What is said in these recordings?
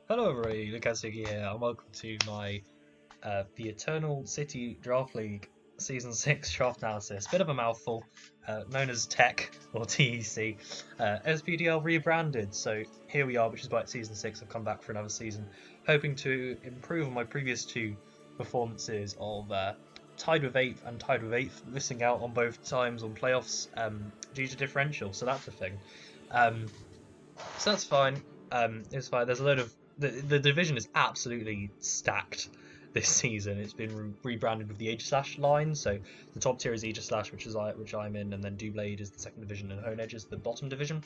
Hello everybody, Lucas here, and welcome to my the Eternal City Draft League Season 6 draft analysis. Bit of a mouthful, known as TEC or TEC. SPDL rebranded, so here we are, which is why it's Season 6. I've come back for another season, hoping to improve on my previous two performances of tied with 8th and tied with 8th, missing out on both times on playoffs due to differential, so that's the thing. So that's fine. It's fine. There's a load of the division is absolutely stacked this season. It's been rebranded with the Aegislash line. So the top tier is Aegislash, which I'm in, and then Doublade is the second division, and Hone Edge is the bottom division.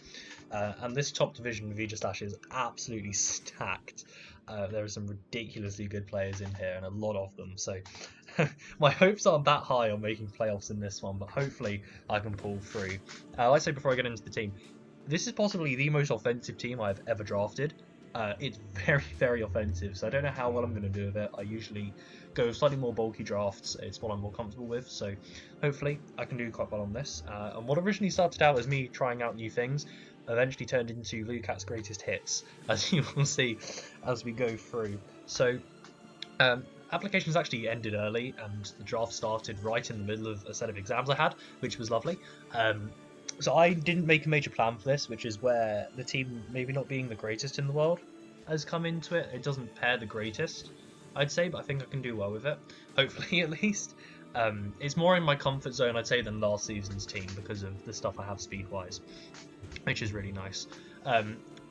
And this top division of Aegislash is absolutely stacked. There are some ridiculously good players in here, and a lot of them. So my hopes aren't that high on making playoffs in this one, but hopefully I can pull through. Like I say before I get into the team, this is possibly the most offensive team I've ever drafted. It's very, very offensive, so I don't know how well I'm going to do with it. I usually go with slightly more bulky drafts. It's what I'm more comfortable with, so hopefully I can do quite well on this. And what originally started out as me trying out new things eventually turned into Lucat's greatest hits, as you will see as we go through. So applications actually ended early, and the draft started right in the middle of a set of exams I had, which was lovely. So I didn't make a major plan for this, which is where the team maybe not being the greatest in the world has come into it. It doesn't pair the greatest, I'd say, but I think I can do well with it, hopefully at least. It's more in my comfort zone, I'd say, than last season's team because of the stuff I have speed-wise, which is really nice.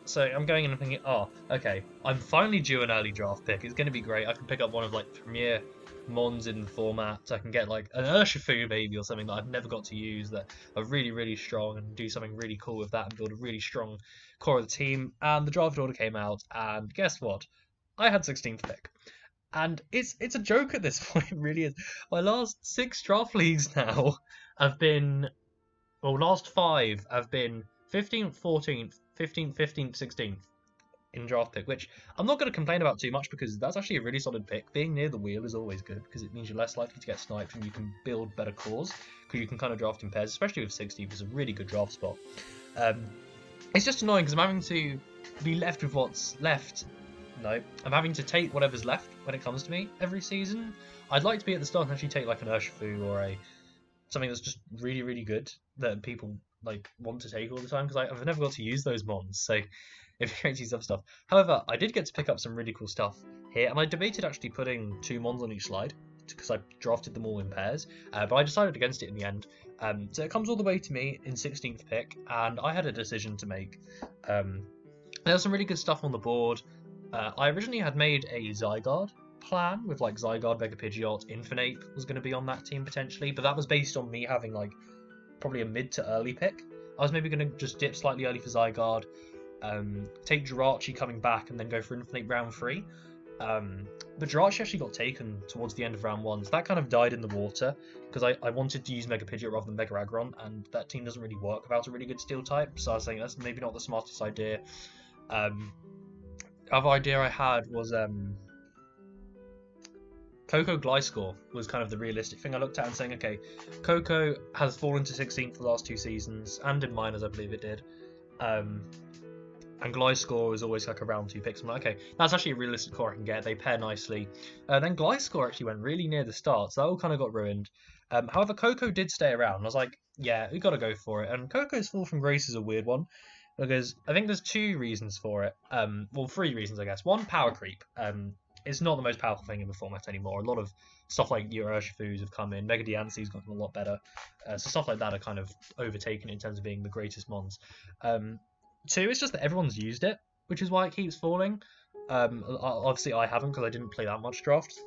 So I'm going in and thinking, oh, okay, I'm finally due an early draft pick. It's going to be great. I can pick up one of like premier Mons in the format. I can get like an Urshifu maybe or something that I've never got to use that are really, really strong, and do something really cool with that and build a really strong core of the team. And the draft order came out, and guess what? I had 16th pick. And it's a joke at this point, it really is. My last 6 draft leagues now have been, well, last 5 have been 15th, 14th, 15th, 15th, 16th in draft pick, which I'm not going to complain about too much because that's actually a really solid pick. Being near the wheel is always good because it means you're less likely to get sniped and you can build better cores because you can kind of draft in pairs, especially with 60. It's a really good draft spot. It's just annoying because I'm having to be left with what's left. No, I'm having to take whatever's left when it comes to me every season. I'd like to be at the start and actually take like an Urshifu or something that's just really, really good that people like want to take all the time because I've never got to use those mons, so it creates these other stuff. However, I did get to pick up some really cool stuff here, and I debated actually putting 2 mons on each slide because I drafted them all in pairs, but I decided against it in the end. So it comes all the way to me in 16th pick, and I had a decision to make. There's some really good stuff on the board. I originally had made a Zygarde plan with like Zygarde, Mega Pidgeot, Infinite was going to be on that team potentially, but that was based on me having like probably a mid to early pick. I was maybe going to just dip slightly early for Zygarde, take Jirachi coming back, and then go for Infinite round 3. But Jirachi actually got taken towards the end of round 1, so that kind of died in the water because I wanted to use Mega Pidgeot rather than Mega Aggron, and that team doesn't really work without a really good Steel type, so I was saying that's maybe not the smartest idea. Other idea I had was Coco Gliscor was kind of the realistic thing I looked at and saying, okay, Coco has fallen to 16th for the last 2 seasons, and in minors I believe it did. And Gliscor is always like a round 2 pick. So I'm like, okay, that's actually a realistic core I can get. They pair nicely. Then Gliscor actually went really near the start, so that all kind of got ruined. However, Coco did stay around. I was like, yeah, we got to go for it. And Coco's Fall from Grace is a weird one because I think there's 2 reasons for it. Well, 3 reasons, I guess. One, power creep. It's not the most powerful thing in the format anymore. A lot of stuff like your Urshifus have come in. Mega Diancie's gotten a lot better. So stuff like that are kind of overtaken in terms of being the greatest mons. 2, it's just that everyone's used it, which is why it keeps falling. Obviously, I haven't because I didn't play that much draft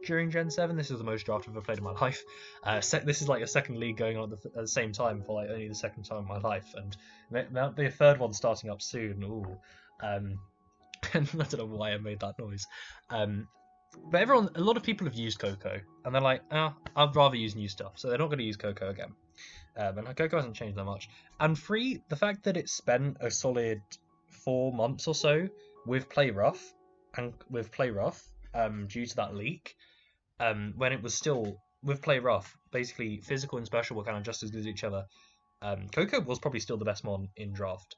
during Gen 7. This is the most draft I've ever played in my life. This is like a second league going on at the same time for like only the second time in my life, and there'll be a third one starting up soon. Ooh. And I don't know why I made that noise. But a lot of people have used Coco, and they're like, I'd rather use new stuff, so they're not going to use Coco again. And Coco hasn't changed that much. And 3, the fact that it spent a solid 4 months or so with Play Rough, due to that leak, when it was still with Play Rough, basically physical and special were kind of just as good as each other. Coco was probably still the best mon in draft,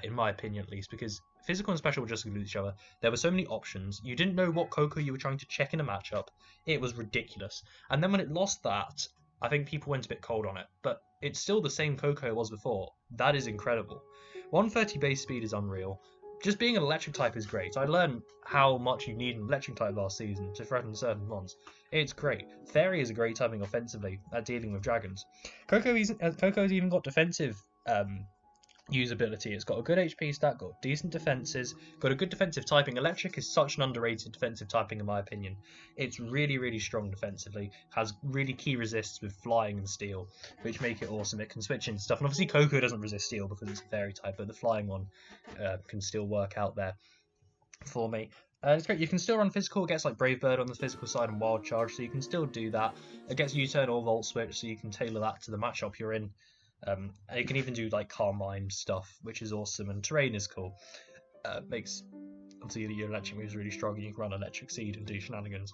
in my opinion at least, because physical and special were just with each other. There were so many options. You didn't know what Coco you were trying to check in a matchup. It was ridiculous. And then when it lost that, I think people went a bit cold on it. But it's still the same Coco it was before. That is incredible. 130 base speed is unreal. Just being an electric type is great. I learned how much you need an electric type last season to threaten certain mons. It's great. Fairy is a great typing offensively at dealing with dragons. Coco's even got defensive usability. It's got a good HP stat, got decent defenses, got a good defensive typing. Electric is such an underrated defensive typing in my opinion. It's really, really strong defensively, has really key resists with flying and steel, which make it awesome. It can switch into stuff, and obviously Coco doesn't resist steel because it's a fairy type, but the flying one can still work out there for me. It's great. You can still run physical. It gets like Brave Bird on the physical side and Wild Charge, so you can still do that. It gets U-turn or Volt Switch, so you can tailor that to the matchup you're in. And you can even do like Calm Mind stuff, which is awesome, and terrain is cool. Makes obviously your electric moves really strong, and you can run Electric Seed and do shenanigans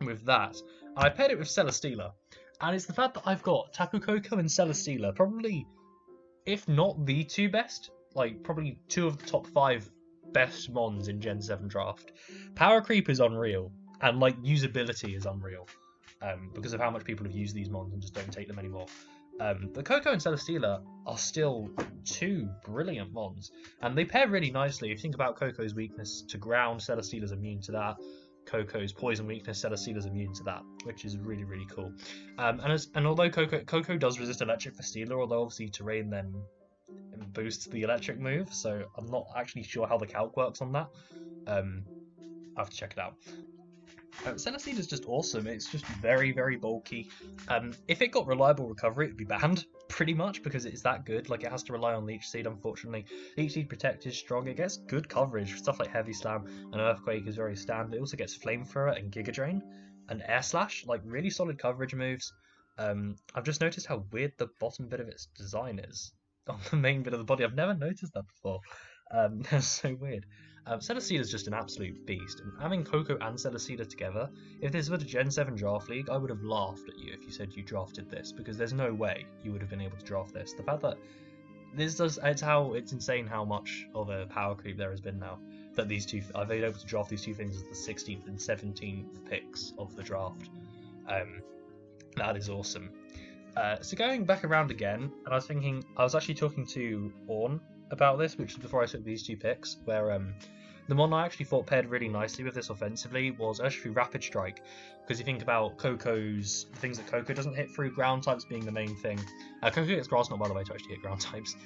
with that. And I paired it with Celesteela, and it's the fact that I've got Tapu Koko and Celesteela, probably, if not the two best, like probably two of the top 5 best mons in Gen 7 draft. Power creep is unreal, and like usability is unreal, because of how much people have used these mons and just don't take them anymore. But Coco and Celesteela are still 2 brilliant mons, and they pair really nicely. If you think about Coco's weakness to ground, Celesteela's immune to that. Coco's poison weakness, Celesteela's immune to that, which is really, really cool. And although Coco does resist electric for Steela, although obviously terrain then boosts the electric move, so I'm not actually sure how the calc works on that. I have to check it out. Celesteela is just awesome. It's just very, very bulky. If it got reliable recovery, it would be banned, pretty much, because it's that good. Like, it has to rely on Leech Seed, unfortunately. Leech Seed Protect is strong. It gets good coverage. Stuff like Heavy Slam and Earthquake is very standard. It also gets Flamethrower and Giga Drain and Air Slash, like really solid coverage moves. I've just noticed how weird the bottom bit of its design is on the main bit of the body. I've never noticed that before. That's so weird. Celesteela is just an absolute beast, and having Coco and Celesteela together, if this was a Gen 7 draft league, I would have laughed at you if you said you drafted this, because there's no way you would have been able to draft this. The fact that it's insane how much of a power creep there has been now, that these two, I've been able to draft these two things as the 16th and 17th picks of the draft. That is awesome. So going back around again, and I was actually talking to Orn about this, which is before I took these 2 picks, where the one I actually thought paired really nicely with this offensively was actually Rapid Strike, because you think about the things that Coco doesn't hit through, ground types being the main thing. Coco gets Grass Knot, by the way, to actually hit ground types,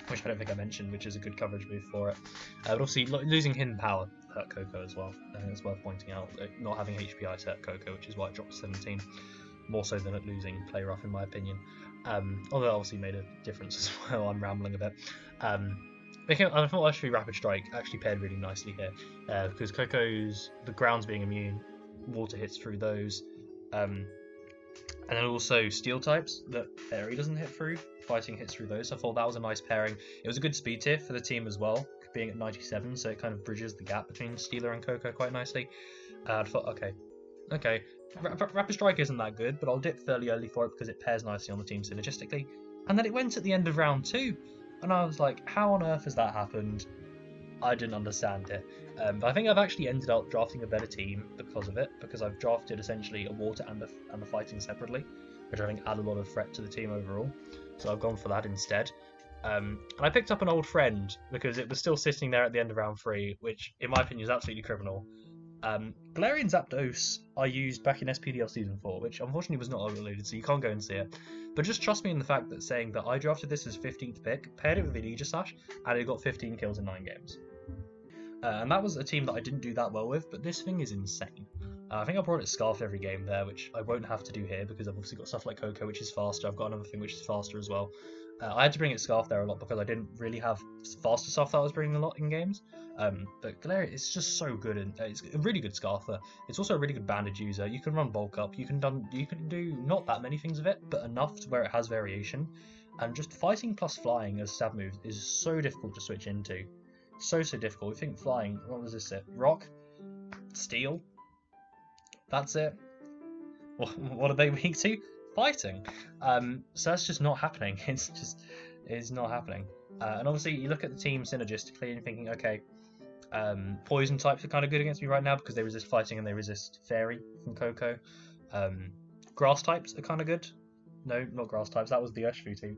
which I don't think I mentioned, which is a good coverage move for it. But obviously losing Hidden Power hurt Coco as well, and it's worth pointing out, not having HPI hurt Coco, which is why it dropped to 17, more so than it losing Play Rough in my opinion. Although it obviously made a difference as well. I'm rambling a bit. I thought actually Rapid Strike actually paired really nicely here, because the grounds being immune, water hits through those, and then also steel types that Fairy doesn't hit through, fighting hits through those. So I thought that was a nice pairing. It was a good speed tier for the team as well, being at 97, so it kind of bridges the gap between Steela and Coco quite nicely. I thought, okay. Rapid Strike isn't that good, but I'll dip fairly early for it because it pairs nicely on the team synergistically. And then it went at the end of round 2, and I was like, how on earth has that happened? I didn't understand it. But I think I've actually ended up drafting a better team because of it, because I've drafted essentially a water and the fighting separately, which I think add a lot of threat to the team overall. So I've gone for that instead. And I picked up an old friend because it was still sitting there at the end of round 3, which in my opinion is absolutely criminal. Galarian Zapdos I used back in SPDL Season 4, which unfortunately was not overloaded, so you can't go and see it. But just trust me in the fact that saying that I drafted this as 15th pick, paired it with an Aegislash, and it got 15 kills in 9 games. And that was a team that I didn't do that well with, but this thing is insane. I think I brought it Scarf every game there, which I won't have to do here because I've obviously got stuff like Coco, which is faster. I've got another thing which is faster as well. I had to bring it Scarf there a lot because I didn't really have faster stuff that I was bringing a lot in games. But Galarian is just so good, and it's a really good Scarfer. It's also a really good bandage user. You can run bulk up. You can do not that many things with it, but enough to where it has variation. And just fighting plus flying as stab moves is so difficult to switch into. So difficult. I think flying. What was this? Rock, steel. That's it. What are they weak to? Fighting. So that's just not happening. It's not happening. And obviously you look at the team synergistically and you're thinking, okay, poison types are kind of good against me right now because they resist fighting and they resist fairy from Coco. Grass types are kind of good. No, not grass types. That was the Ushfu team.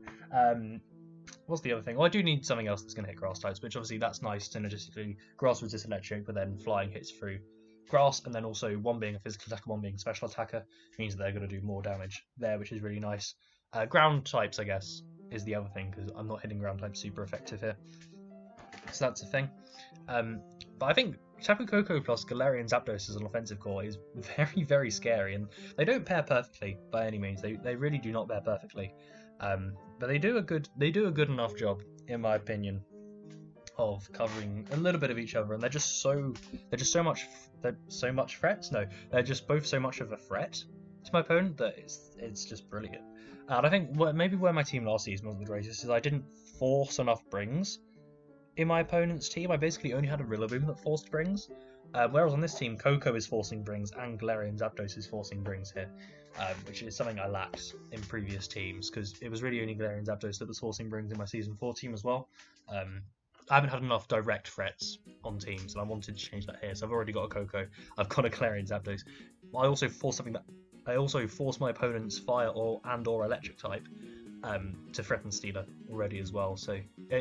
What's the other thing? Well, I do need something else that's going to hit grass types, which obviously that's nice synergistically. Grass resists electric, but then flying hits through grass, and then also one being a physical attacker, one being a special attacker, means that they're going to do more damage there, which is really nice. Ground types, I guess, is the other thing, because I'm not hitting ground types super effective here. So that's a thing. But I think Tapu Koko plus Galarian Zapdos as an offensive core is very, very scary, and they don't pair perfectly by any means. They really do not pair perfectly. But they do a good enough job, in my opinion, of covering a little bit of each other, and they're just so much threats. No, they're just both so much of a threat to my opponent that it's just brilliant. And I think maybe where my team last season wasn't the greatest is I didn't force enough brings in my opponent's team. I basically only had a Rillaboom that forced brings, whereas on this team, Coco is forcing brings and Galarian Zapdos is forcing brings here, which is something I lacked in previous teams because it was really only Galarian Zapdos that was forcing brings in my Season 4 team as well. I haven't had enough direct threats on teams, and I wanted to change that here. So I've already got a Coco, I've got a Galarian Zapdos. I also forced my opponent's fire or electric type to threaten Steeler already as well, so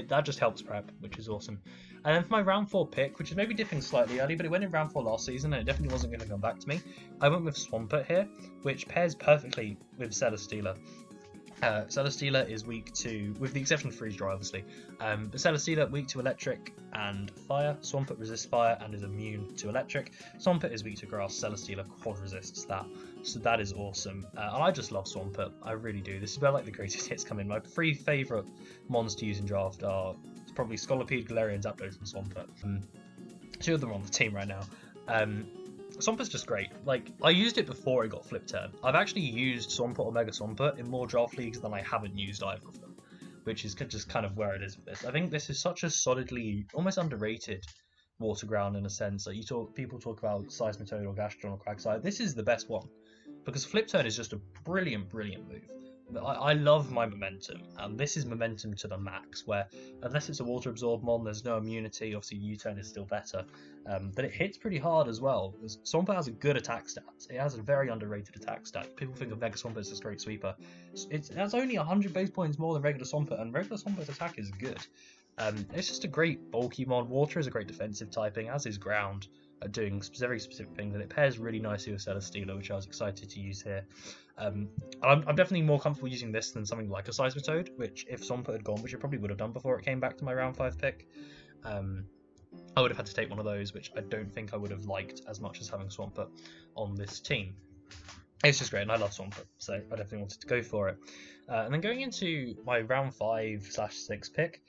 that just helps prep, which is awesome. And then for my round 4 pick, which is maybe dipping slightly early, but it went in round 4 last season and it definitely wasn't going to come back to me, I went with Swampert here, which pairs perfectly with Celesteela. Celesteela is weak to, with the exception of Freeze Dry obviously, but Celesteela weak to electric and fire. Swampert resists fire and is immune to electric. Swampert is weak to grass. Celesteela quad resists that, so that is awesome. And I just love Swampert, I really do. This is where like the greatest hits come in. My 3 favourite mons to use in draft are probably Scolipede, Galarian, Zapdos, and Swampert. 2 of them are on the team right now. Swampert's just great. Like, I used it before it got flip turn. I've actually used Swampert or Mega Swampert in more draft leagues than I haven't used either of them, which is just kind of where it is with this. I think this is such a solidly, almost underrated water ground in a sense. Like people talk about Seismitoad or Gastron or Quagsire. This is the best one because flip turn is just a brilliant, brilliant move. I love my momentum, and this is momentum to the max, where unless it's a water absorb mon, there's no immunity. Obviously U-turn is still better, but it hits pretty hard as well. Swampert has a good attack stats. It has a very underrated attack stat. People think of Mega Swampert as a straight sweeper. It has only 100 base points more than regular Swampert, and regular Swampert's attack is good. It's just a great bulky mon. Water is a great defensive typing, as is ground, doing very specific things, and it pairs really nicely with Celesteela, which I was excited to use here. I'm definitely more comfortable using this than something like a Seismitoad, which if Swampert had gone, which it probably would have done before it came back to my round 5 pick, I would have had to take one of those, which I don't think I would have liked as much as having Swampert on this team. It's just great, and I love Swampert, so I definitely wanted to go for it. And then going into my round 5/6 pick,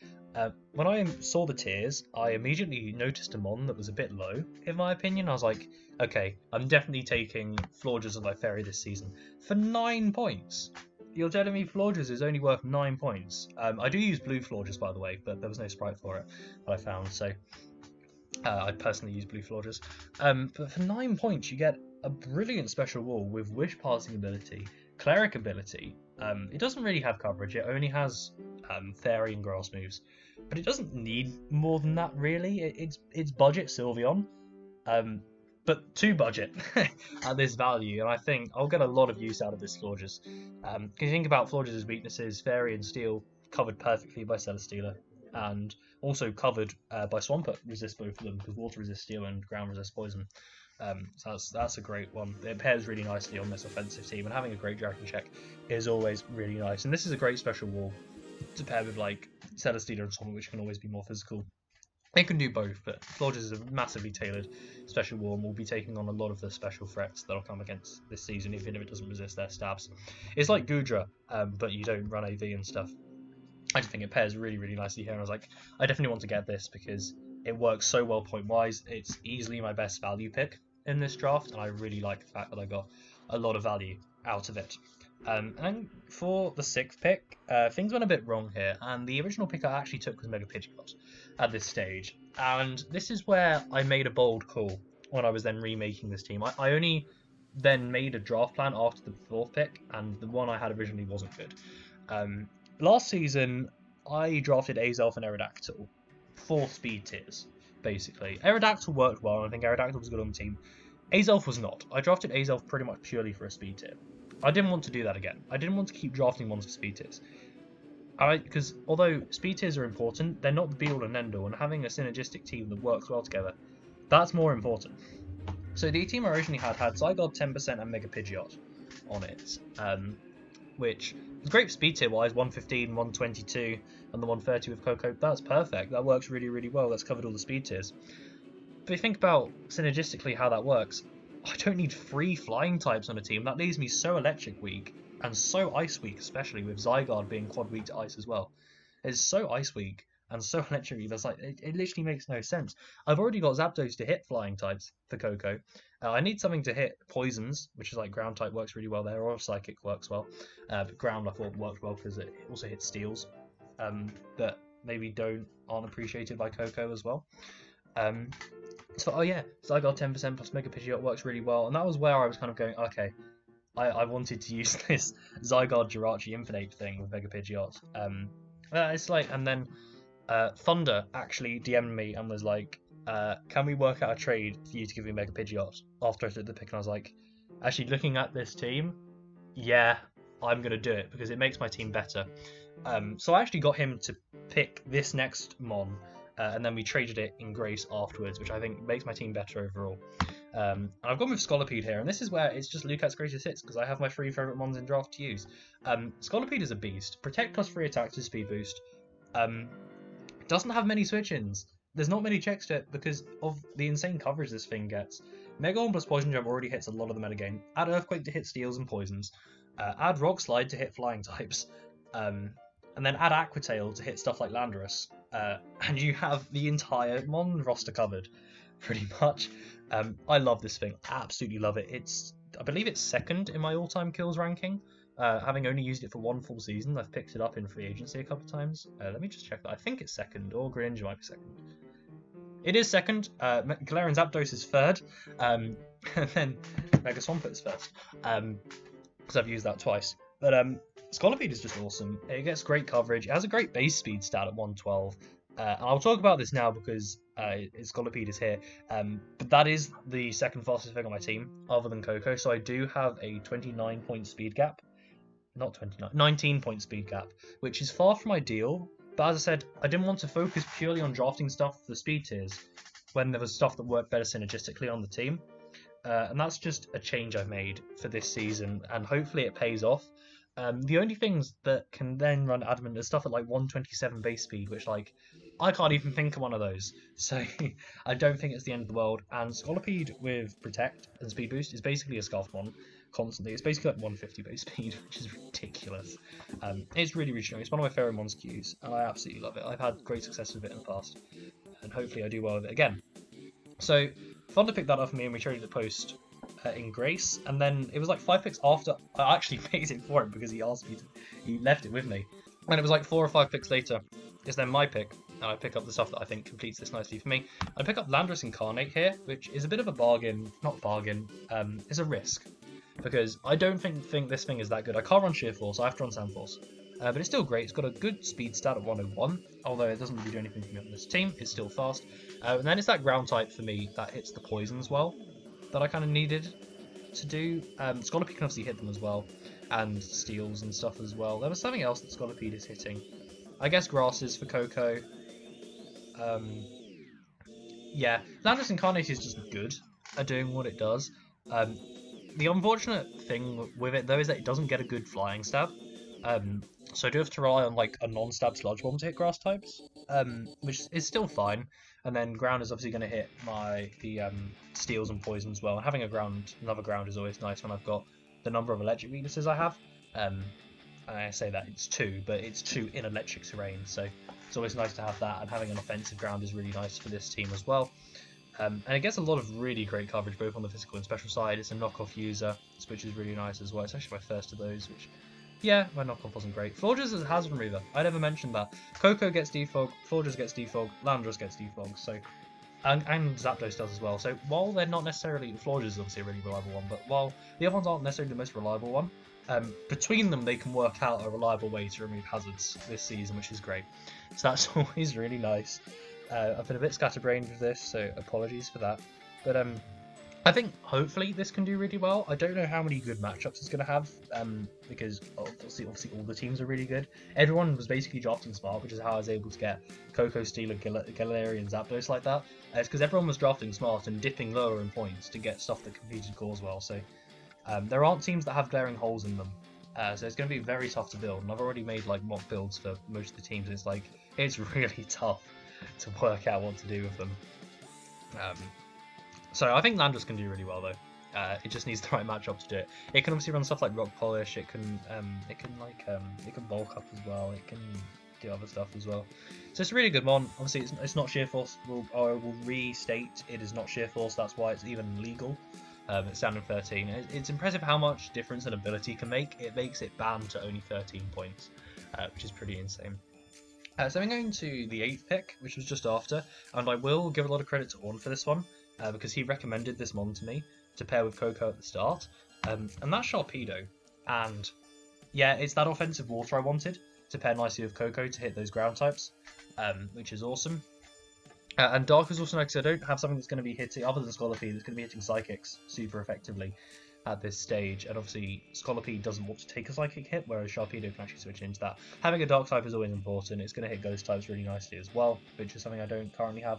when I saw the tiers, I immediately noticed a mon that was a bit low, in my opinion. I was like, okay, I'm definitely taking Florges of Lyferia this season for 9 points. You're telling me Florges is only worth 9 points? I do use blue Florges, by the way, but there was no sprite for it that I found, so I personally use blue Florges. But for 9 points, you get a brilliant special wall with Wish Passing ability, Cleric ability. It doesn't really have coverage, it only has Fairy and Grass moves, but it doesn't need more than that really. It's budget Sylveon, but to budget at this value, and I think I'll get a lot of use out of this Florges. Because you think about Florges' weaknesses, Fairy and Steel covered perfectly by Celesteela, and also covered by Swampert, resist both of them, because Water resists Steel and Ground resists Poison. So that's a great one. It pairs really nicely on this offensive team, and having a great Dragon Check is always really nice. And this is a great special wall to pair with like Celesteela and Swampert, which can always be more physical. It can do both, but Florges is a massively tailored special wall and will be taking on a lot of the special threats that'll come against this season, even if it doesn't resist their stabs. It's like Goodra, but you don't run AV and stuff. I just think it pairs really, really nicely here, and I was like, I definitely want to get this because it works so well point-wise. It's easily my best value pick in this draft, and I really like the fact that I got a lot of value out of it. And for the 6th pick, things went a bit wrong here, and the original pick I actually took was Mega Pidgeot at this stage, and this is where I made a bold call when I was then remaking this team. I only then made a draft plan after the 4th pick, and the one I had originally wasn't good. Last season, I drafted Azelf and Aerodactyl for speed tiers, basically. Aerodactyl worked well, and I think Aerodactyl was good on the team. Azelf was not. I drafted Azelf pretty much purely for a speed tier. I didn't want to do that again. I didn't want to keep drafting ones for speed tiers. Because although speed tiers are important, they're not the be-all and end-all, and having a synergistic team that works well together, that's more important. So the team I originally had Zygarde 10% and Mega Pidgeot on it, which is great for speed tier wise, 115, 122, and the 130 with Coco. That's perfect. That works really, really well. That's covered all the speed tiers. But if you think about synergistically how that works, I don't need 3 flying types on a team. That leaves me so electric weak, and so ice weak, especially with Zygarde being quad weak to ice as well. It's so ice weak and so electric weak. That's like it literally makes no sense. I've already got Zapdos to hit flying types for Coco. I need something to hit poisons, which is like ground type works really well there, or psychic works well. But ground I thought worked well because it also hits steals that maybe aren't appreciated by Coco as well. So oh yeah, Zygarde 10% plus Mega Pidgeot works really well, and that was where I was kind of going, okay, I wanted to use this Zygarde Jirachi Infinite thing with Mega Pidgeot. It's like, and then Thunder actually DM'd me and was like, can we work out a trade for you to give me Mega Pidgeot after I took the pick? And I was like, actually looking at this team, yeah, I'm going to do it because it makes my team better. So I actually got him to pick this next Mon, and then we traded it in Grace afterwards, which I think makes my team better overall. And I've gone with Scolipede here, and this is where it's just Lucat's greatest hits, because I have my 3 favourite Mons in draft to use. Scolipede is a beast. Protect plus 3 attacks is speed boost. Doesn't have many switch-ins. There's not many checks to it because of the insane coverage this thing gets. Mega Horn plus Poison Jab already hits a lot of the metagame. Add Earthquake to hit steals and poisons. Add Rock Slide to hit flying types. And then add Aqua Tail to hit stuff like Landorus. And you have the entire Mon roster covered, pretty much. I love this thing. Absolutely love it. I believe it's second in my all-time kills ranking. Having only used it for 1 full season, I've picked it up in free agency a couple of times. Let me just check that. I think it's second, or Greninja might be second. It is second. Galarian Zapdos is third, and then Mega Swampert is first, because I've used that twice. But Scolipede is just awesome. It gets great coverage. It has a great base speed stat at 112. And I'll talk about this now because Scolipede is here. But that is the second fastest thing on my team, other than Coco. So I do have a 29-point speed gap. Not 29, 19-point speed gap, which is far from ideal. But as I said, I didn't want to focus purely on drafting stuff for the speed tiers when there was stuff that worked better synergistically on the team. And that's just a change I've made for this season, and hopefully it pays off. The only things that can then run adamant is stuff at like 127 base speed, which like I can't even think of one of those. So I don't think it's the end of the world. And Scolipede with Protect and Speed Boost is basically a Scarfmon constantly. It's basically like 150 base speed, which is ridiculous. It's really, really strong. It's one of my favourite Mons to use. I absolutely love it. I've had great success with it in the past, and hopefully I do well with it again. So Thunder picked that up for me, and we traded it post in Grace, and then it was like 5 picks after I actually picked it for him because he asked me to. He left it with me, and it was like 4 or 5 picks later. It's then my pick, and I pick up the stuff that I think completes this nicely for me. I pick up Landorus Incarnate here, which is a bit of a bargain. Not bargain. It's a risk because I don't think this thing is that good. I can't run Sheer Force. I have to run Sand Force. But it's still great. It's got a good speed stat at 101, although it doesn't really do anything for me on this team. It's still fast. And then it's that ground type for me that hits the poisons well that I kind of needed to do. Scolipede can obviously hit them as well, and steals and stuff as well. There was something else that Scolipede is hitting. I guess grasses for Coco. Yeah, Landorus Incarnate is just good at doing what it does. The unfortunate thing with it though is that it doesn't get a good flying stab. So I do have to rely on like a non-stab Sludge Bomb to hit grass types, which is still fine. And then ground is obviously going to hit the steals and poisons as well. And having another ground is always nice when I've got the number of electric weaknesses I have. I say that it's 2, but it's 2 in electric terrain, so it's always nice to have that. And having an offensive ground is really nice for this team as well. And it gets a lot of really great coverage both on the physical and special side. It's a knockoff user, which is really nice as well. It's actually my first of those, which, yeah, my knockoff wasn't great. Florges is a hazard remover. I never mentioned that. Coco gets defog, Florges gets defog, Landorus gets defog, so and Zapdos does as well. So while they're not necessarily, Florges is obviously a really reliable one, but while the other ones aren't necessarily the most reliable one, between them they can work out a reliable way to remove hazards this season, which is great. So that's always really nice. I've been a bit scatterbrained with this, so apologies for that. But I think hopefully this can do really well. I don't know how many good matchups it's going to have, because obviously all the teams are really good. Everyone was basically drafting smart, which is how I was able to get Coco, Steeler, Galarian, Zapdos like that. It's because everyone was drafting smart and dipping lower in points to get stuff that competed cores well. So there aren't teams that have glaring holes in them. So it's going to be very tough to build. And I've already made like mock builds for most of the teams. And it's really tough to work out what to do with them. So I think Landorus can do really well though. It just needs the right matchup to do it. It can obviously run stuff like Rock Polish. It can bulk up as well. It can do other stuff as well. So it's a really good mon. Obviously, it's not Sheer Force. I will restate it is not Sheer Force. That's why it's even legal. It's down in 13. It's impressive how much difference an ability can make. It makes it banned to only 13 points, which is pretty insane. So I'm going to the 8th pick, which was just after, and I will give a lot of credit to Orn for this one. Because he recommended this mon to me to pair with Coco at the start, and that's Sharpedo. And yeah, it's that offensive water I wanted to pair nicely with Coco to hit those ground types, which is awesome. And Dark is also nice because I don't have something that's going to be hitting, other than Scolipede, that's going to be hitting Psychics super effectively at this stage. And obviously, Scolipede doesn't want to take a Psychic hit, whereas Sharpedo can actually switch into that. Having a Dark type is always important. It's going to hit Ghost types really nicely as well, which is something I don't currently have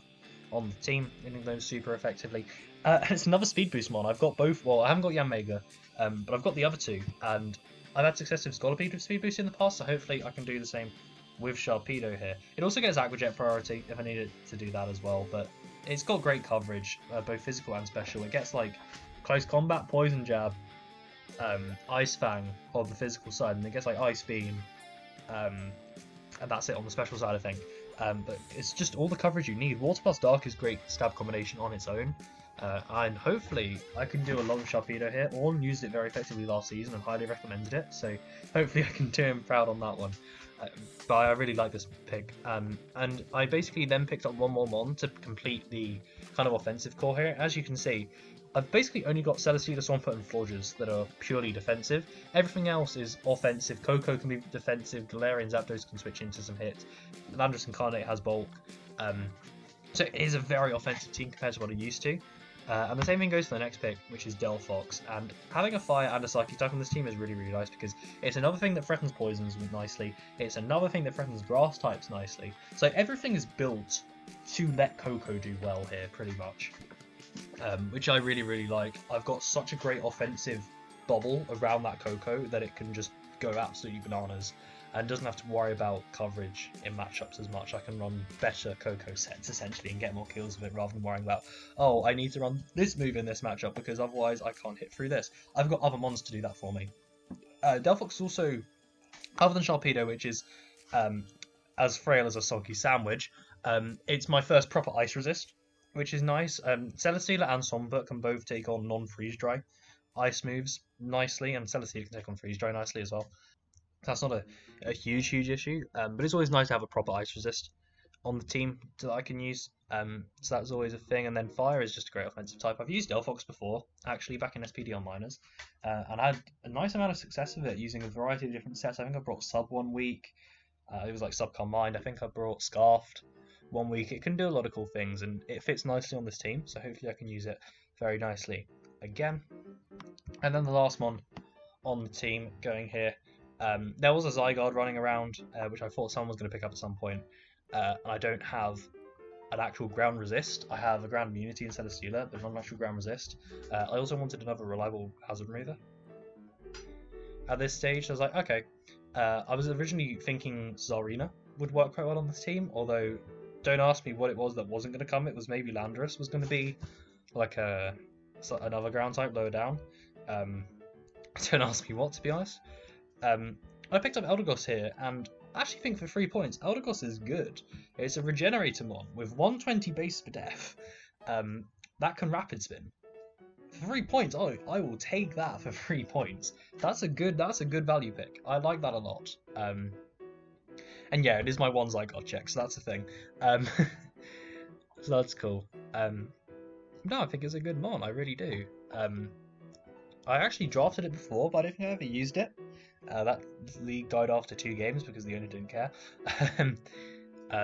on the team, hitting those super effectively. It's another speed boost mon. I've got both. Well, I haven't got Yanmega, but I've got the other two, and I've had success with Scolipede with speed boost in the past, so hopefully I can do the same with Sharpedo here. It also gets Aqua Jet priority if I need it to do that as well, but it's got great coverage, both physical and special. It gets like close combat, poison jab, Ice Fang on the physical side, and it gets like Ice Beam, and that's it on the special side, I think. But it's just all the coverage you need. Water plus Dark is great stab combination on its own, and hopefully I can do a lot of Sharpedo here. Orn used it very effectively last season and highly recommended it, so hopefully I can do him proud on that one. But I really like this pick, and I basically then picked up one more mon to complete the kind of offensive core here. As you can see, I've basically only got Celesteela, Swampert, and Forges that are purely defensive. Everything else is offensive. Coco can be defensive. Galarian Zapdos can switch into some hits. Landorus Incarnate has bulk. So it is a very offensive team compared to what I'm used to. And the same thing goes for the next pick, which is Delphox. And having a Fire and a Psychic type on this team is really, really nice because it's another thing that threatens poisons nicely. It's another thing that threatens grass types nicely. So everything is built to let Coco do well here, pretty much. Which I really, really like. I've got such a great offensive bubble around that Coco that it can just go absolutely bananas and doesn't have to worry about coverage in matchups as much. I can run better Coco sets essentially and get more kills with it rather than worrying about, oh, I need to run this move in this matchup because otherwise I can't hit through this. I've got other mons to do that for me. Delphox is also, other than Sharpedo, which is as frail as a soggy sandwich, it's my first proper ice resist, which is nice. Celesteela and Swampert can both take on non-freeze dry ice moves nicely, and Celesteela can take on freeze dry nicely as well. That's not a huge issue, but it's always nice to have a proper ice resist on the team that I can use. So that's always a thing. And then Fire is just a great offensive type. I've used Delphox before, actually, back in SPDL minors, and I had a nice amount of success with it using a variety of different sets. I think I brought Sub 1 week. It was like Subcon Mind. I think I brought Scarfed 1 week. It can do a lot of cool things, and it fits nicely on this team. So hopefully I can use it very nicely again. And then the last one on the team going here. There was a Zygarde running around, which I thought someone was going to pick up at some point, and I don't have an actual ground resist. I have a ground immunity in Celesteela, but not an actual ground resist. I also wanted another reliable hazard remover. At this stage, I was like, okay. I was originally thinking Zarina would work quite well on this team, although don't ask me what it was that wasn't going to come. It was maybe Landorus was going to be like another ground type lower down. Don't ask me what, to be honest. I picked up Eldegoss here, and I actually think for 3 points, Eldegoss is good. It's a regenerator mon with 120 base per def. That can rapid spin. For 3 points, I will take that for 3 points. That's a good value pick. I like that a lot. And yeah, it is my one Zygarde check, so that's the thing. So that's cool. No, I think it's a good mon, I really do. I actually drafted it before, but I don't think I ever used it. That league died after 2 games because the owner didn't care.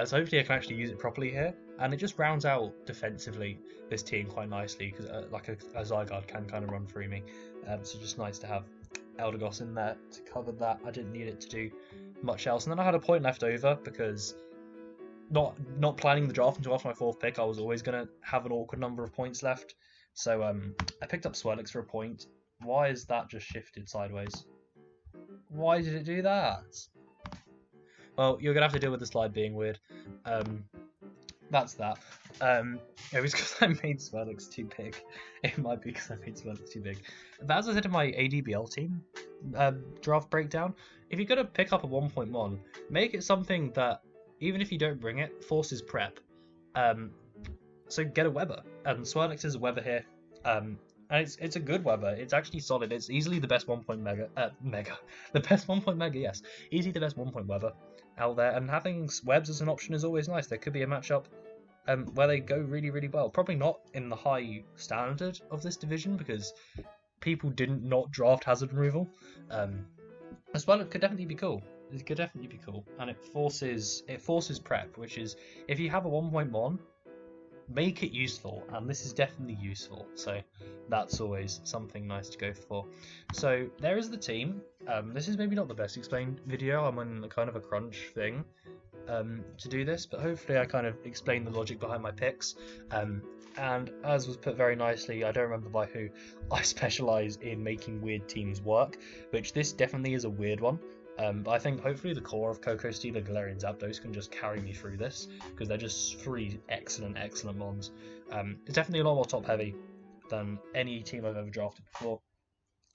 So hopefully I can actually use it properly here, and it just rounds out defensively this team quite nicely because like a Zygarde can kind of run through me. So just nice to have Eldegoss in there to cover that. I didn't need it to do much else, and then I had a point left over because not planning the draft until after my 4th pick, I was always going to have an awkward number of points left. So I picked up Swirlix for a point. Why is that just shifted sideways? Why did it do that? Well, you're going to have to deal with the slide being weird. That's that. It was because I made Swirlix too big. It might be because I made Swirlix too big. But as I said in my ADBL team draft breakdown, if you're going to pick up a 1.1, make it something that, even if you don't bring it, forces prep. So get a Weber. Swirlix is a Weber here. And it's a good Weber. It's actually solid. It's easily the best 1-point mega. The best 1-point mega, yes. Easily the best 1-point Weber out there. And having webs as an option is always nice. There could be a matchup where they go really, really well. Probably not in the high standard of this division because people didn't not draft hazard removal. As well, it could definitely be cool. It could definitely be cool. And it forces prep, which is, if you have a 1.1, make it useful, and this is definitely useful, so that's always something nice to go for. So there is the team. This is maybe not the best explained video. I'm in kind of a crunch thing to do this, but hopefully I kind of explained the logic behind my picks. And as was put very nicely, I don't remember by who, I specialise in making weird teams work, which this definitely is a weird one. But I think hopefully the core of Coco Stealer, Galarian Zapdos can just carry me through this, because they're just 3 excellent mons. It's definitely a lot more top heavy than any team I've ever drafted before,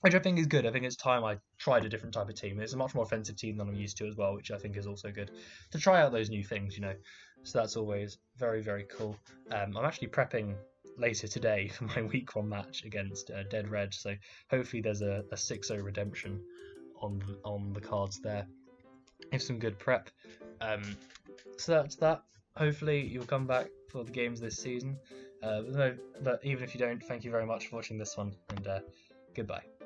which I think is good. I think it's time I tried a different type of team. It's a much more offensive team than I'm used to as well, which I think is also good to try out those new things, you know. So that's always very, very cool. I'm actually prepping later today for my week 1 match against Dead Red, so hopefully there's a 6-0 redemption on the cards there. Have some good prep. So that's that. Hopefully you'll come back for the games this season. But even if you don't, thank you very much for watching this one, and goodbye.